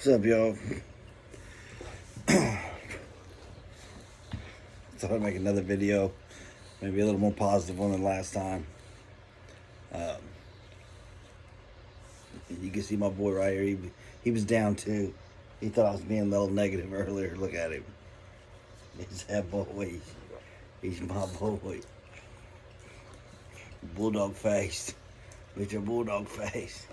What's up, y'all? Thought I'd make another video, maybe a little more positive one than last time. You can see my boy right here. He was down too. He thought I was being a little negative earlier. Look at him. He's that boy. He's my boy. Bulldog face. With your bulldog face.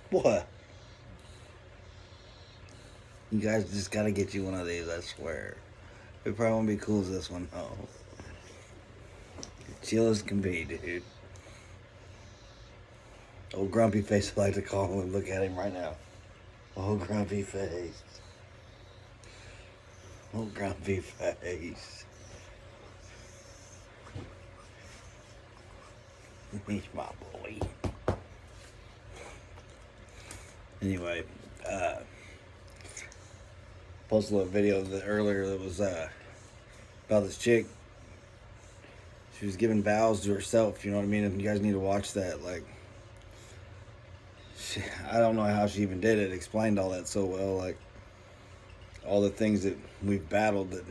What? You guys just gotta get you one of these, I swear. It probably won't be cool as this one, though. Chill as can be, dude. Old grumpy face, I like to call him. Look at him right now. Old grumpy face. Old grumpy face. He's my boy. Anyway, posted a little video earlier that was about this chick. She was giving vows to herself, you know what I mean? And you guys need to watch that. Like, I don't know how she even did it. Explained all that so well. Like, all the things that we've battled that,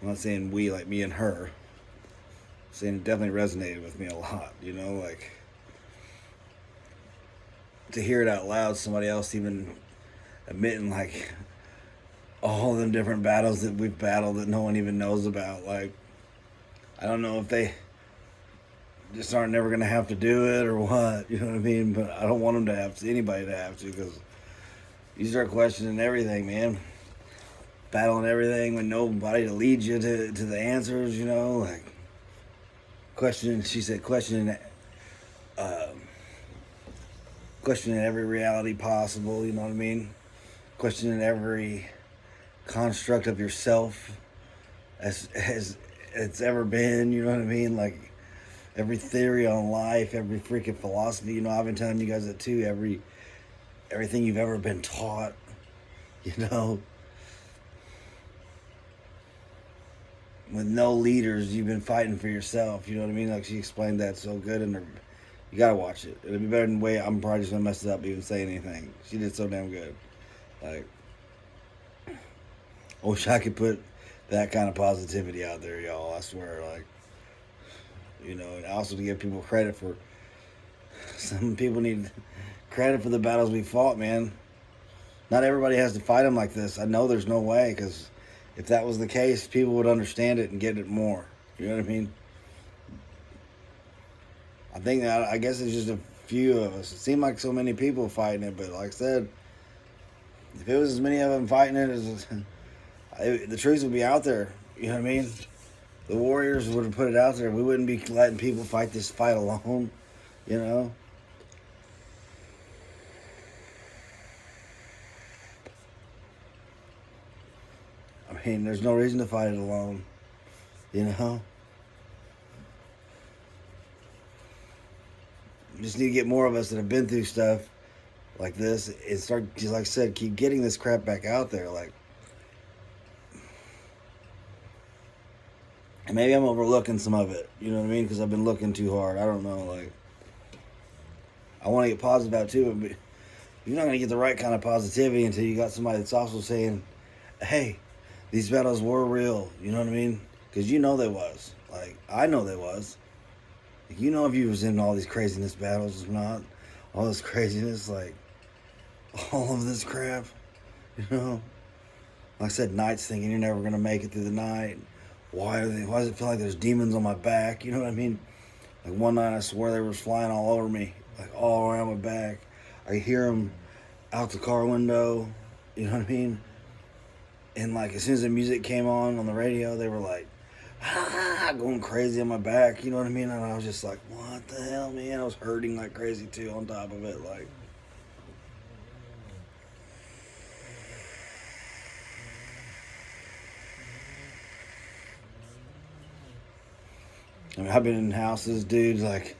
I'm not saying we, like me and her. I'm saying it definitely resonated with me a lot, you know? Like, to hear it out loud, somebody else even admitting, like, all them different battles that we've battled that no one even knows about. Like, I don't know if they just aren't never going to have to do it or what, you know what I mean? But I don't want them to have to, anybody to have to, because you start questioning everything, man. Battling everything with nobody to lead you to the answers, you know? Like, questioning, she said, questioning every reality possible, you know what I mean? Questioning every construct of yourself as it's ever been, you know what I mean? Like, every theory on life, every freaking philosophy, you know, I've been telling you guys that too, everything you've ever been taught, you know? With no leaders, you've been fighting for yourself, you know what I mean? Like, she explained that so good, and you gotta watch it. It'll be better than the way I'm probably just gonna mess it up even saying anything. She did so damn good. Like, I wish I could put that kind of positivity out there, y'all. I swear, like, you know, and also to give people credit for, some people need credit for the battles we fought, man. Not everybody has to fight them like this. I know there's no way, because if that was the case, people would understand it and get it more. You know what I mean? I guess it's just a few of us. It seemed like so many people fighting it, but like I said, if it was as many of them fighting it as the truth would be out there. You know what I mean? The warriors would have put it out there. We wouldn't be letting people fight this fight alone. You know? I mean, there's no reason to fight it alone. You know? You just need to get more of us that have been through stuff like this and start, just like I said, keep getting this crap back out there. Like, and maybe I'm overlooking some of it, you know what I mean? Because I've been looking too hard. I don't know. Like, I want to get positive about it too, but you're not going to get the right kind of positivity until you got somebody that's also saying, hey, these battles were real. You know what I mean? Because you know they was. Like, I know they was. Like, you know if you was in all these craziness battles or not. All this craziness, like, all of this crap. You know? Like I said, nights thinking you're never going to make it through the night. Why does it feel like there's demons on my back? You know what I mean? Like, one night I swear they were flying all over me. Like, all around my back. I could hear them out the car window. You know what I mean? And, like, as soon as the music came on the radio, they were like, going crazy on my back. You know what I mean? And I was just like, what the hell, man? I was hurting like crazy, too, on top of it. Like, I mean, I've been in houses, dude, like,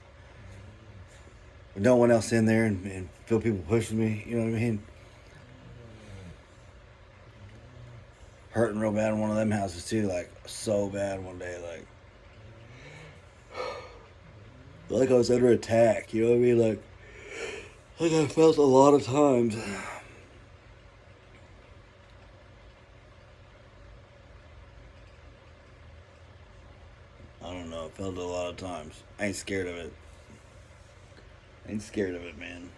with no one else in there and feel people pushing me. You know what I mean? Hurting real bad in one of them houses too, like, so bad one day, like I was under attack, you know what I mean? Like, Like I felt a lot of times. I don't know. I felt it a lot of times. I ain't scared of it. I ain't scared of it, man.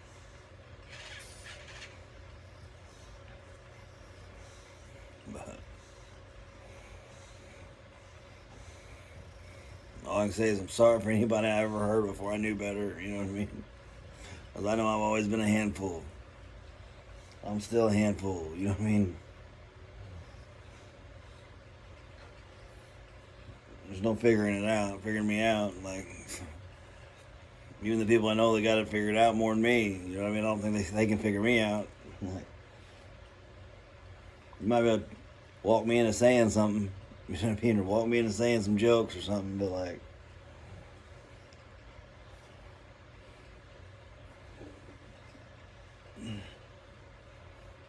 But all I can say is I'm sorry for anybody I ever hurt before I knew better. You know what I mean? Because I know I've always been a handful. I'm still a handful. You know what I mean? There's no figuring it out. Figuring me out. Like, even the people I know that got it figured out more than me. You know what I mean? I don't think they can figure me out. Like, you might be able to walk me into saying something. You know what I mean? Or walk me into saying some jokes or something. But, like,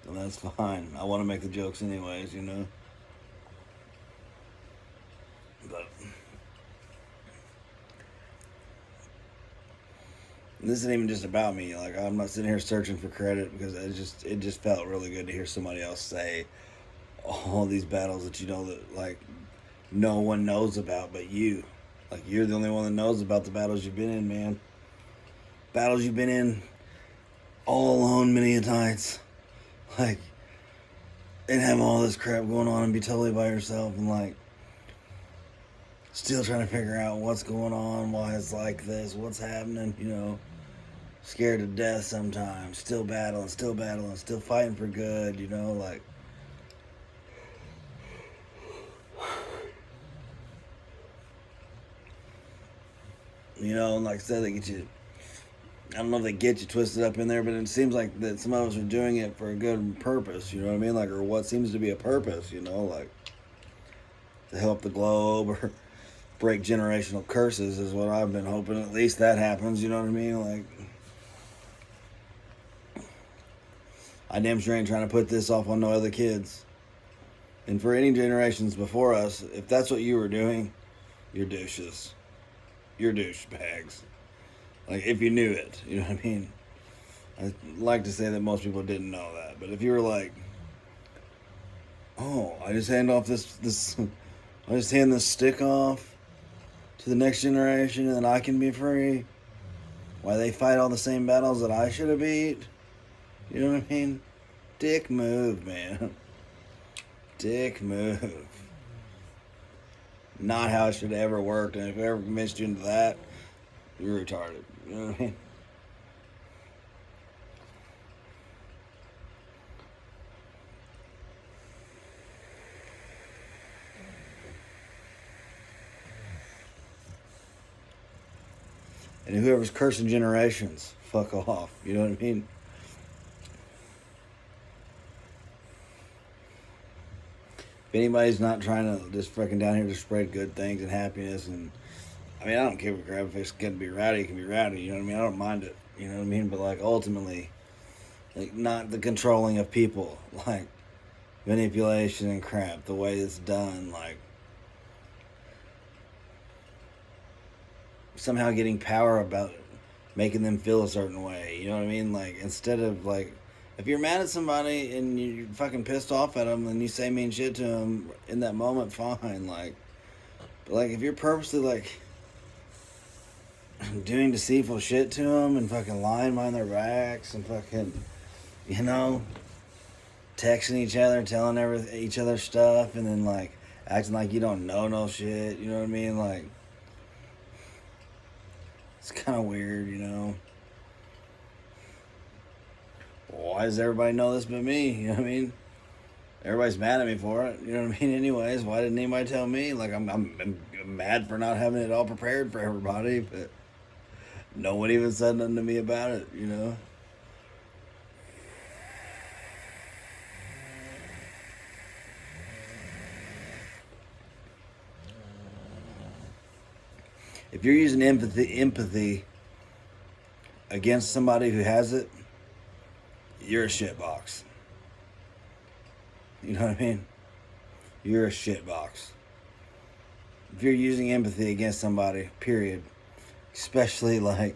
and that's fine. I want to make the jokes anyways, you know? But this isn't even just about me. Like, I'm not sitting here searching for credit because it just felt really good to hear somebody else say all these battles that you know that like no one knows about but you. Like, you're the only one that knows about the battles you've been in, man. Battles you've been in all alone many a times. Like, and have all this crap going on and be totally by yourself and like still trying to figure out what's going on, why it's like this, what's happening, you know. Scared to death sometimes, still battling, still fighting for good, you know, like. You know, and like I said, they get you. I don't know if they get you twisted up in there, but it seems like that some of us are doing it for a good purpose. You know what I mean? Like, or what seems to be a purpose. You know, like to help the globe or break generational curses is what I've been hoping. At least that happens. You know what I mean? Like, I damn sure ain't trying to put this off on no other kids. And for any generations before us, if that's what you were doing, you're douches. You're douchebags. Like, if you knew it, you know what I mean? I'd like to say that most people didn't know that. But if you were like, oh, I just hand off this I just hand this stick off to the next generation and then I can be free. Why they fight all the same battles that I should have beat? You know what I mean? Dick move, man. Dick move. Not how it should have ever worked. And if I ever convinced you into that, you're retarded. You know what I mean? And whoever's cursing generations, fuck off. You know what I mean? If anybody's not trying to just fucking down here to spread good things and happiness, and I mean, I don't give a crap if it's gonna be rowdy, it can be rowdy. You know what I mean? I don't mind it. You know what I mean? But like ultimately, like not the controlling of people, like manipulation and crap, the way it's done, like somehow getting power about it, making them feel a certain way. You know what I mean? Like instead of like, if you're mad at somebody and you're fucking pissed off at them and you say mean shit to them in that moment, fine. Like, but like if you're purposely like doing deceitful shit to them and fucking lying behind their backs and fucking, you know, texting each other, telling each other stuff, and then like acting like you don't know no shit. You know what I mean? Like, it's kind of weird, you know. Why does everybody know this but me? You know what I mean? Everybody's mad at me for it. You know what I mean? Anyways, why didn't anybody tell me? Like, I'm mad for not having it all prepared for everybody, but no one even said nothing to me about it, you know? If you're using empathy against somebody who has it, you're a shitbox. You know what I mean? You're a shitbox. If you're using empathy against somebody, period, especially like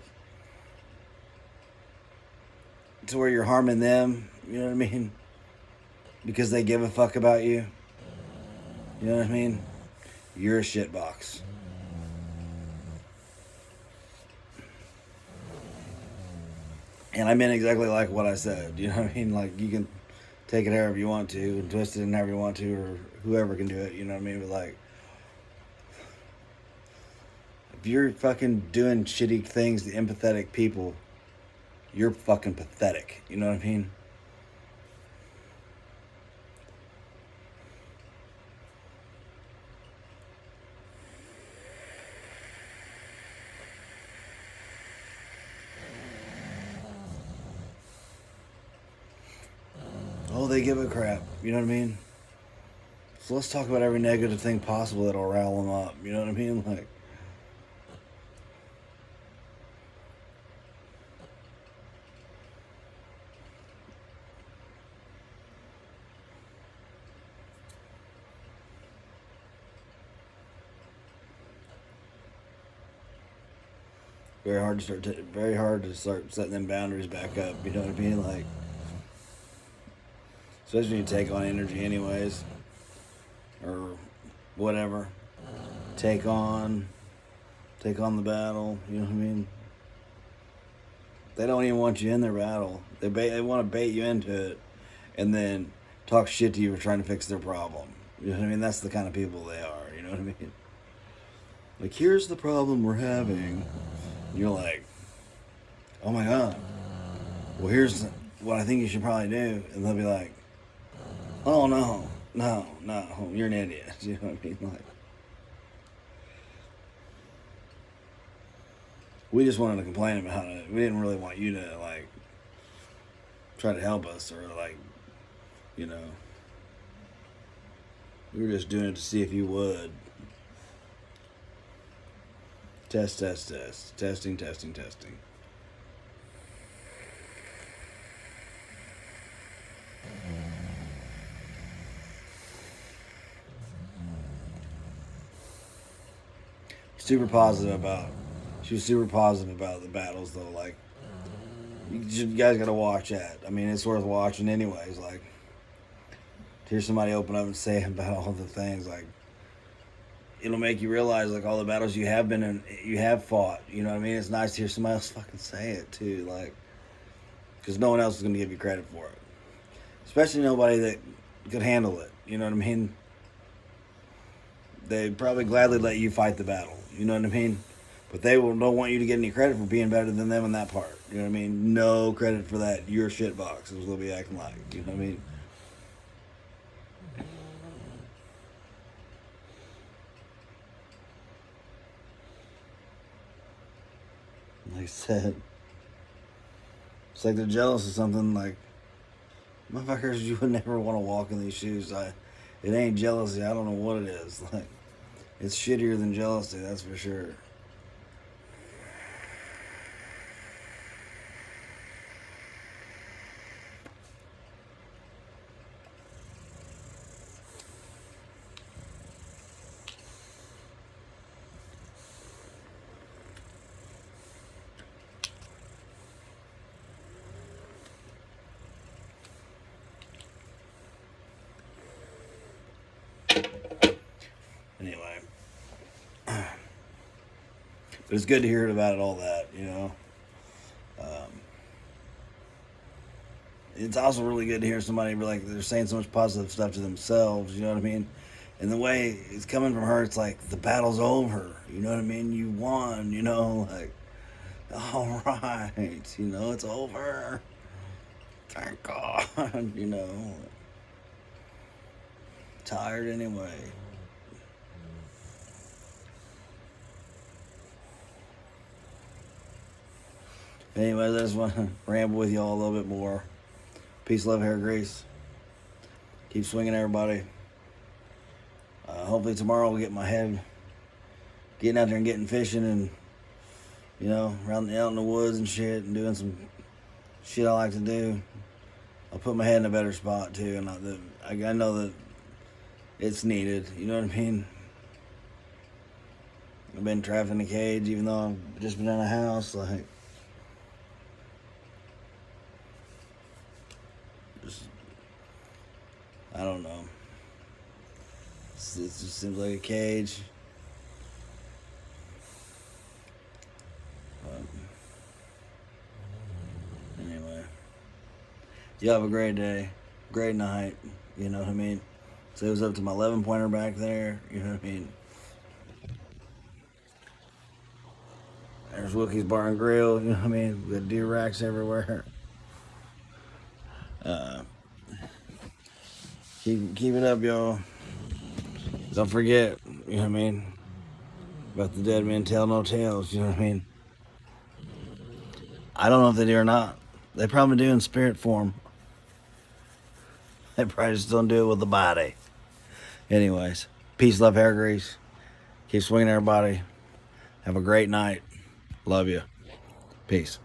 to where you're harming them, you know what I mean? Because they give a fuck about you. You know what I mean? You're a shitbox. And I meant exactly like what I said. You know what I mean? Like, you can take it however you want to and twist it in however you want to, or whoever can do it. You know what I mean? But like, if you're fucking doing shitty things to empathetic people, you're fucking pathetic. You know what I mean? Oh, they give a crap. You know what I mean? So let's talk about every negative thing possible that'll rile them up. You know what I mean? Like, very hard to start setting them boundaries back up. You know what I mean? Like, especially when you take on energy, anyways, or whatever. Take on the battle. You know what I mean? They don't even want you in their battle. They want to bait you into it, and then talk shit to you for trying to fix their problem. You know what I mean? That's the kind of people they are. You know what I mean? Like, here's the problem we're having. You're like, oh my god. Well, here's what I think you should probably do, and they'll be like, oh no, you're an idiot. You know what I mean? Like, we just wanted to complain about it. We didn't really want you to like try to help us, or like, you know, we were just doing it to see if you would. Test. Testing. She was super positive about the battles, though. Like, you guys gotta watch that. I mean, it's worth watching anyways. Like, to hear somebody open up and say about all the things, like, it'll make you realize, like, all the battles you have been in, you have fought. You know what I mean? It's nice to hear somebody else fucking say it, too. Like, because no one else is gonna give you credit for it. Especially nobody that could handle it. You know what I mean? They'd probably gladly let you fight the battle. You know what I mean? But they don't want you to get any credit for being better than them in that part. You know what I mean? No credit for that. You're a shitbox. Is what they'll be acting like. You know what I mean? Like I said, it's like they're jealous of something. Like, motherfuckers, you would never want to walk in these shoes. It ain't jealousy. I don't know what it is. Like, it's shittier than jealousy. That's for sure. Anyway, but it's good to hear about all that, you know. It's also really good to hear somebody be like, they're saying so much positive stuff to themselves, you know what I mean? And the way it's coming from her, it's like, the battle's over, you know what I mean? You won, you know, like, all right, you know, it's over. Thank God, you know. Tired anyway. Anyways, I just want to ramble with y'all a little bit more. Peace, love, hair, grease. Keep swinging, everybody. Hopefully tomorrow we'll get my head getting out there and getting fishing and, you know, out in the woods and shit and doing some shit I like to do. I'll put my head in a better spot too, and I know that it's needed. You know what I mean? I've been trapped in a cage, even though I've just been in a house. Like, I don't know. It just seems like a cage. But anyway, you have a great day, great night. You know what I mean? So it was up to my 11-pointer back there. You know what I mean? There's WILKE'S Bar and Grill. You know what I mean? We got deer racks everywhere. Uh, keep it up, y'all. Don't forget. You know what I mean? About the dead men tell no tales. You know what I mean? I don't know if they do or not. They probably do in spirit form. They probably just don't do it with the body. Anyways, peace, love, hair grease. Keep swinging, everybody. Have a great night. Love you. Peace.